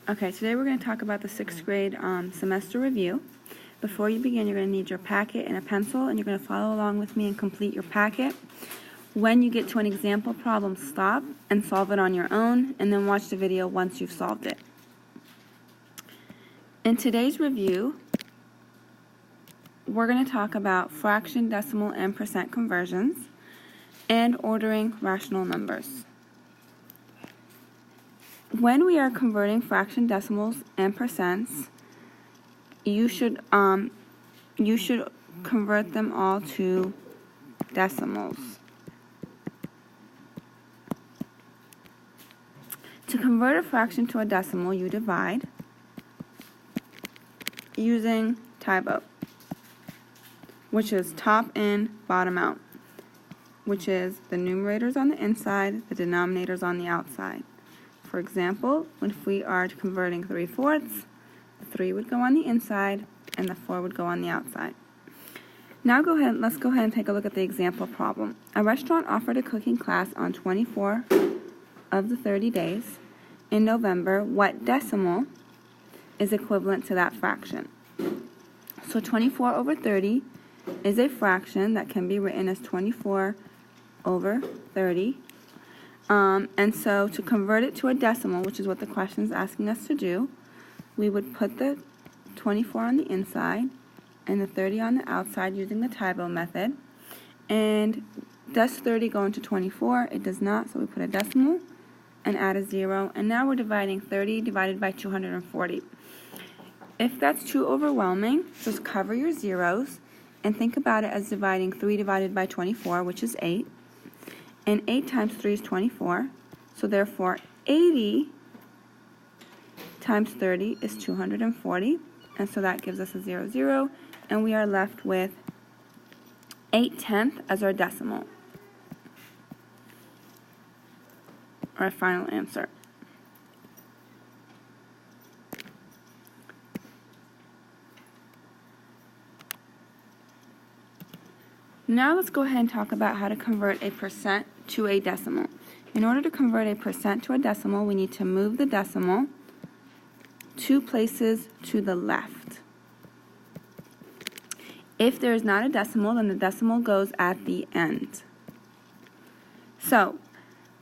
Okay, today we're going to talk about the 6th grade semester review. Before you begin, you're going to need your packet and a pencil, and you're going to follow along with me and complete your packet. When you get to an example problem, stop and solve it on your own, and then watch the video once you've solved it. In today's review, we're going to talk about fraction, decimal, and percent conversions, and ordering rational numbers. When we are converting fraction, decimals, and percents, you should convert them all to decimals. To convert a fraction to a decimal, you divide using Taibou, which is top in, bottom out, which is the numerators on the inside, the denominators on the outside. For example, if we are converting 3/4, the 3 would go on the inside and the 4 would go on the outside. Now let's go ahead and take a look at the example problem. A restaurant offered a cooking class on 24 of the 30 days in November. What decimal is equivalent to that fraction? So 24 over 30 is a fraction that can be written as 24 over 30. And so to convert it to a decimal, which is what the question is asking us to do, we would put the 24 on the inside and the 30 on the outside using the Taibou method. And does 30 go into 24? It does not, so we put a decimal and add a 0. And now we're dividing 30 divided by 240. If that's too overwhelming, just cover your zeros and think about it as dividing 3 divided by 24, which is 8. And 8 times 3 is 24, so therefore 80 times 30 is 240, and so that gives us a 0, 0, and we are left with 8/10 as our decimal, our final answer. Now let's go ahead and talk about how to convert a percent to a decimal. In order to convert a percent to a decimal, we need to move the decimal 2 places to the left. If there is not a decimal, then the decimal goes at the end. So,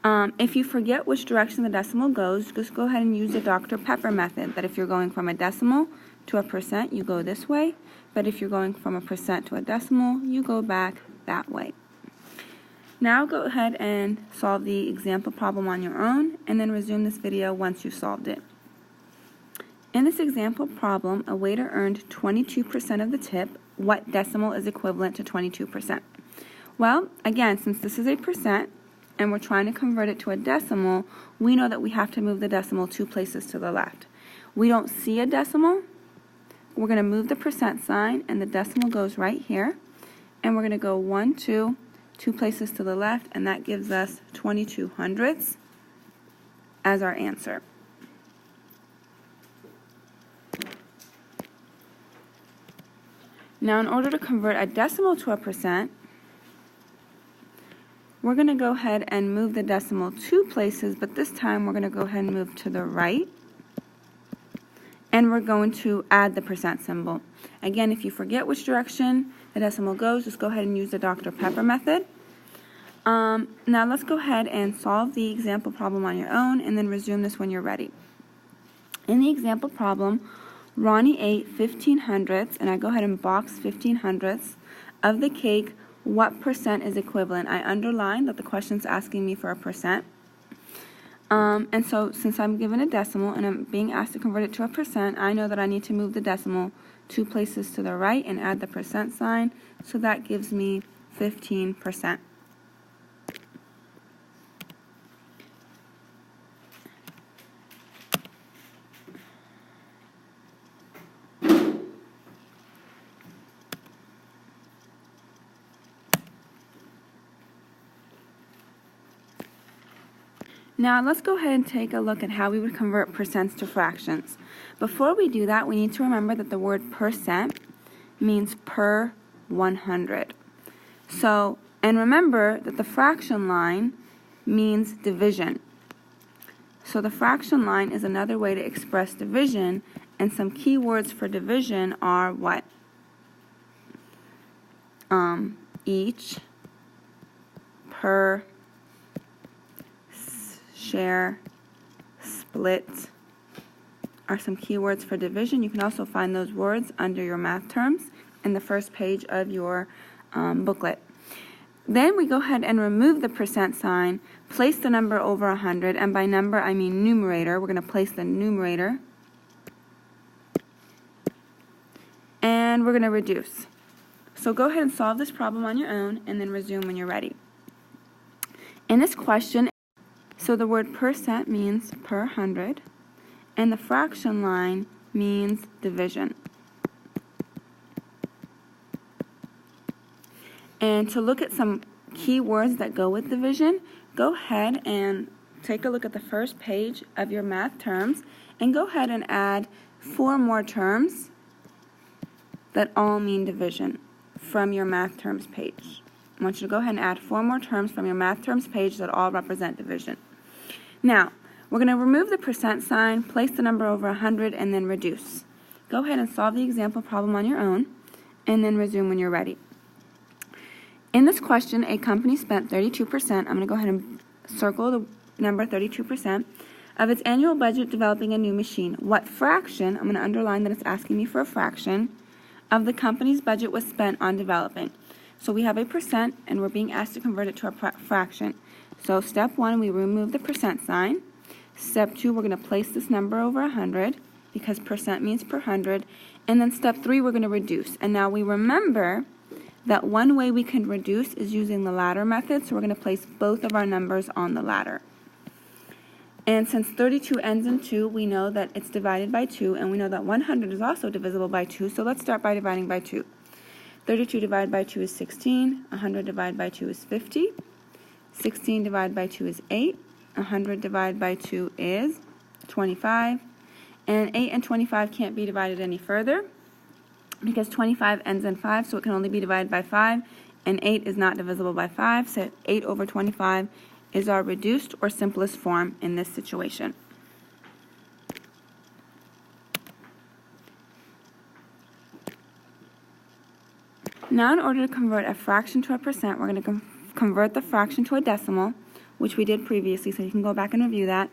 if you forget which direction the decimal goes, just go ahead and use the Dr. Pepper method, that if you're going from a decimal to a percent, you go this way, but if you're going from a percent to a decimal, you go back that way. Now go ahead and solve the example problem on your own, and then resume this video once you've solved it. In this example problem, a waiter earned 22% of the tip. What decimal is equivalent to 22%? Well, again, since this is a percent, and we're trying to convert it to a decimal, we know that we have to move the decimal 2 places to the left. We don't see a decimal. We're going to move the percent sign, and the decimal goes right here. And we're going to go 1, 2 places to the left, and that gives us 22 hundredths as our answer. Now, in order to convert a decimal to a percent, we're going to go ahead and move the decimal 2 places, but this time we're going to go ahead and move to the right. And we're going to add the percent symbol. Again, if you forget which direction the decimal goes, just go ahead and use the Dr. Pepper method. Now let's go ahead and solve the example problem on your own, and then resume this when you're ready. In the example problem, Ronnie ate 15 hundredths, and I go ahead and box 15 hundredths of the cake. What percent is equivalent? I underlined that the question's asking me for a percent. And so since I'm given a decimal and I'm being asked to convert it to a percent, I know that I need to move the decimal 2 places to the right and add the percent sign, so that gives me 15%. Now let's go ahead and take a look at how we would convert percents to fractions. Before we do that, we need to remember that the word percent means per 100. So, and remember that the fraction line means division. So the fraction line is another way to express division, and some key words for division are what? Each, per, share, split are some keywords for division. You can also find those words under your math terms in the first page of your booklet. Then we go ahead and remove the percent sign, place the number over 100, and by number I mean numerator. We're going to place the numerator, and we're going to reduce. So go ahead and solve this problem on your own, and then resume when you're ready. In this question, so the word percent means per 100, and the fraction line means division. And to look at some key words that go with division, go ahead and take a look at the first page of your math terms, and go ahead and add 4 more terms that all mean division from your math terms page. I want you to go ahead and add 4 more terms from your math terms page that all represent division. Now, we're going to remove the percent sign, place the number over 100, and then reduce. Go ahead and solve the example problem on your own, and then resume when you're ready. In this question, a company spent 32%, I'm going to go ahead and circle the number 32%, of its annual budget developing a new machine. What fraction, I'm going to underline that it's asking me for a fraction, of the company's budget was spent on developing? So we have a percent, and we're being asked to convert it to a fraction. So step 1, we remove the percent sign. Step 2, we're going to place this number over 100, because percent means per 100. And then step 3, we're going to reduce. And now we remember that one way we can reduce is using the ladder method, so we're going to place both of our numbers on the ladder. And since 32 ends in 2, we know that it's divided by 2, and we know that 100 is also divisible by 2, so let's start by dividing by 2. 32 divided by 2 is 16, 100 divided by 2 is 50, 16 divided by 2 is 8, 100 divided by 2 is 25, and 8 and 25 can't be divided any further because 25 ends in 5, so it can only be divided by 5, and 8 is not divisible by 5, so 8 over 25 is our reduced or simplest form in this situation. Now, in order to convert a fraction to a percent, we're going to convert the fraction to a decimal, which we did previously, so you can go back and review that.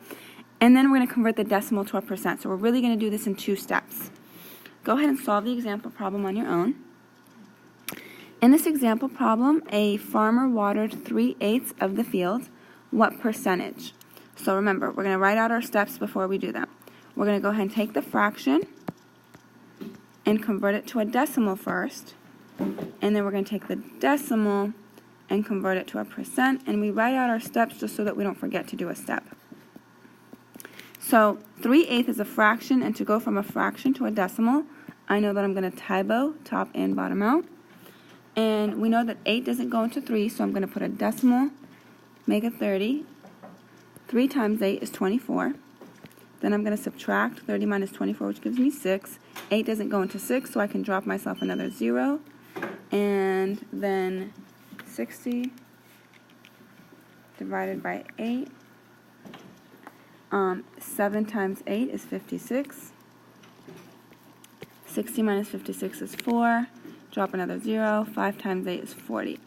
And then we're going to convert the decimal to a percent. So we're really going to do this in 2 steps. Go ahead and solve the example problem on your own. In this example problem, a farmer watered 3/8 of the field. What percentage? So remember, we're going to write out our steps before we do that. We're going to go ahead and take the fraction and convert it to a decimal first. And then we're going to take the decimal and convert it to a percent. And we write out our steps just so that we don't forget to do a step. So 3/8 is a fraction, and to go from a fraction to a decimal, I know that I'm going to typo top and bottom out. And we know that 8 doesn't go into 3, so I'm going to put a decimal, make it 30. 3 times 8 is 24. Then I'm going to subtract 30 minus 24, which gives me 6. 8 doesn't go into 6, so I can drop myself another 0. And then 60 divided by 8. 7 times 8 is 56. 60 minus 56 is 4. Drop another 0. 5 times 8 is 40.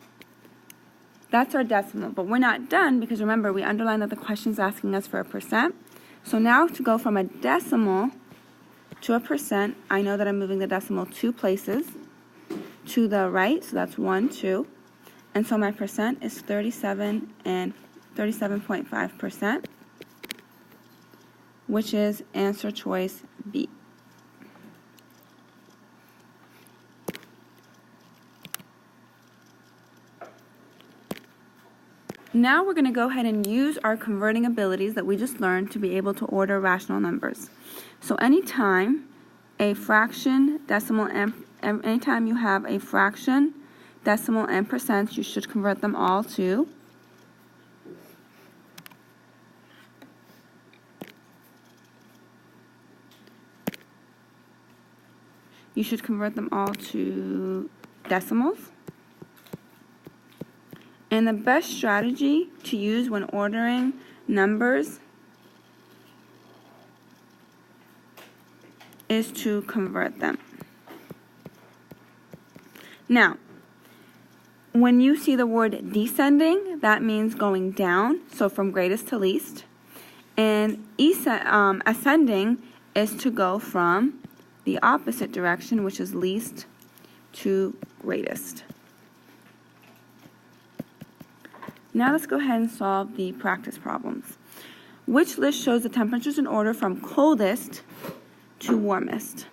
That's our decimal, but we're not done because remember, we underlined that the question is asking us for a percent. So now to go from a decimal to a percent, I know that I'm moving the decimal 2 places to the right, so that's 1, 2. And so my percent is 37 and 37.5%, which is answer choice B. Now we're going to go ahead and use our converting abilities that we just learned to be able to order rational numbers. So anytime a fraction, decimal, and anytime you have a fraction, decimal, and percents, you should convert them all to decimals. And the best strategy to use when ordering numbers is to convert them. Now, when you see the word descending, that means going down, so from greatest to least. And ascending is to go from the opposite direction, which is least to greatest. Now let's go ahead and solve the practice problems. Which list shows the temperatures in order from coldest to warmest?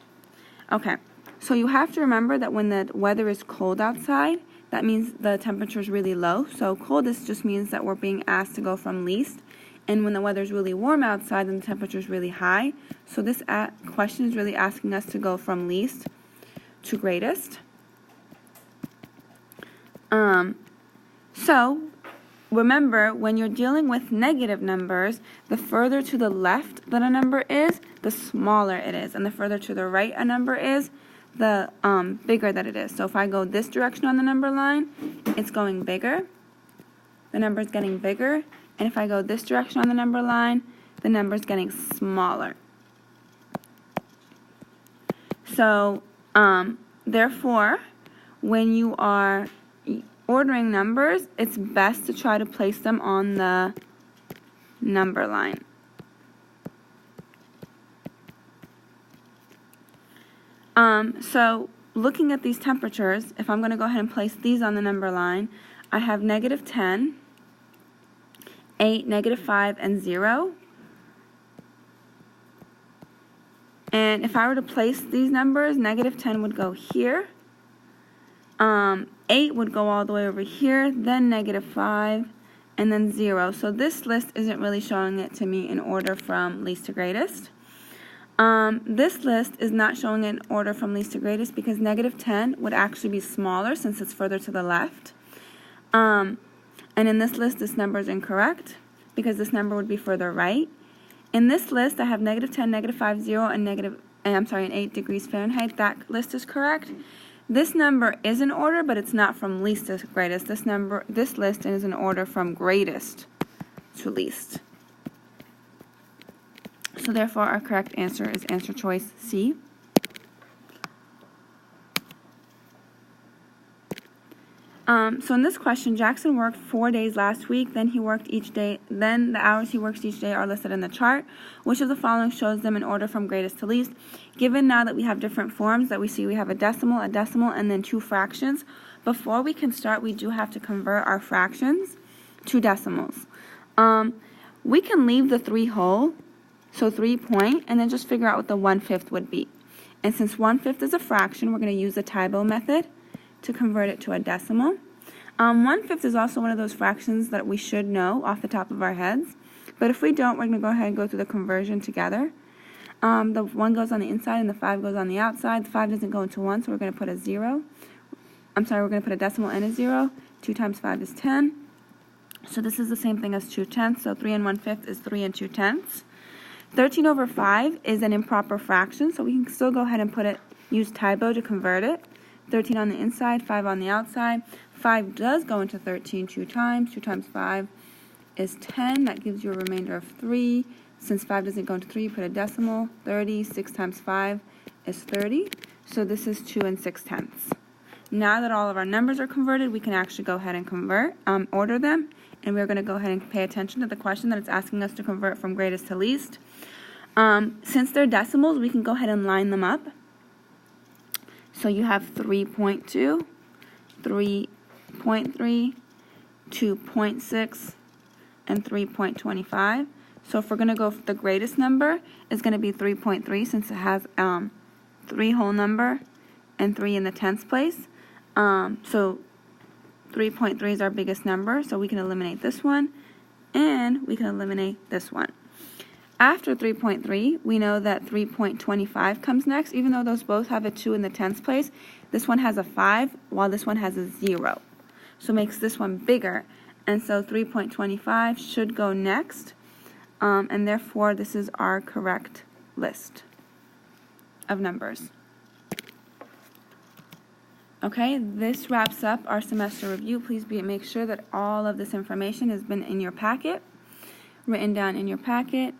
Okay, so you have to remember that when the weather is cold outside, that means the temperature is really low. So coldest just means that we're being asked to go from least. And when the weather is really warm outside, then the temperature is really high. So this question is really asking us to go from least to greatest. So remember, when you're dealing with negative numbers, the further to the left that a number is, the smaller it is. And the further to the right a number is, the bigger that it is. So if I go this direction on the number line, it's going bigger. The number is getting bigger. And if I go this direction on the number line, the number is getting smaller. So, therefore, when you are ordering numbers, it's best to try to place them on the number line. So looking at these temperatures, if I'm going to go ahead and place these on the number line, I have -10, 8, -5, and 0. And if I were to place these numbers, -10 would go here. 8 would go all the way over here, then -5, and then 0. So this list isn't really showing it to me in order from least to greatest. This list is not showing it in order from least to greatest because -10 would actually be smaller since it's further to the left. And in this list, this number is incorrect because this number would be further right. In this list, I have -10, -5, 0, and 8 degrees Fahrenheit. That list is correct. This number is in order, but it's not from least to greatest. This list is in order from greatest to least. So therefore, our correct answer is answer choice C. So in this question, Jackson worked 4 days last week, then he worked each day, then the hours he works each day are listed in the chart. Which of the following shows them in order from greatest to least? Given now that we have different forms, that we see we have a decimal, and then 2 fractions, before we can start, we do have to convert our fractions to decimals. We can leave the 3 whole, so 3 point, and then just figure out what the 1/5 would be. And since 1/5 is a fraction, we're going to use the Tybo method to convert it to a decimal. 1/5 is also one of those fractions that we should know off the top of our heads. But if we don't, we're going to go ahead and go through the conversion together. The 1 goes on the inside and the 5 goes on the outside. The 5 doesn't go into 1, so we're going to put a 0. We're going to put a decimal and a 0. 2 times 5 is 10. So this is the same thing as 2/10. So 3 1/5 is 3 2/10. 13/5 is an improper fraction, so we can still go ahead and use Tybo to convert it. 13 on the inside, 5 on the outside. 5 does go into 13 2 times. 2 times 5 is 10. That gives you a remainder of 3. Since 5 doesn't go into 3, you put a decimal. 30. 6 times 5 is 30. So this is 2 6/10. Now that all of our numbers are converted, we can actually go ahead and order them. And we're going to go ahead and pay attention to the question that it's asking us to convert from greatest to least. Since they're decimals, we can go ahead and line them up. So you have 3.2, 3.3, 2.6, and 3.25. So if we're going to go for the greatest number, it's going to be 3.3 since it has 3 whole number and 3 in the tens place. So 3.3 is our biggest number, so we can eliminate this one, and we can eliminate this one. After 3.3, we know that 3.25 comes next. Even though those both have a 2 in the tens place, this one has a 5, while this one has a 0. So it makes this one bigger, and so 3.25 should go next, and therefore this is our correct list of numbers. Okay, this wraps up our semester review. Please make sure that all of this information has been in your packet, written down in your packet.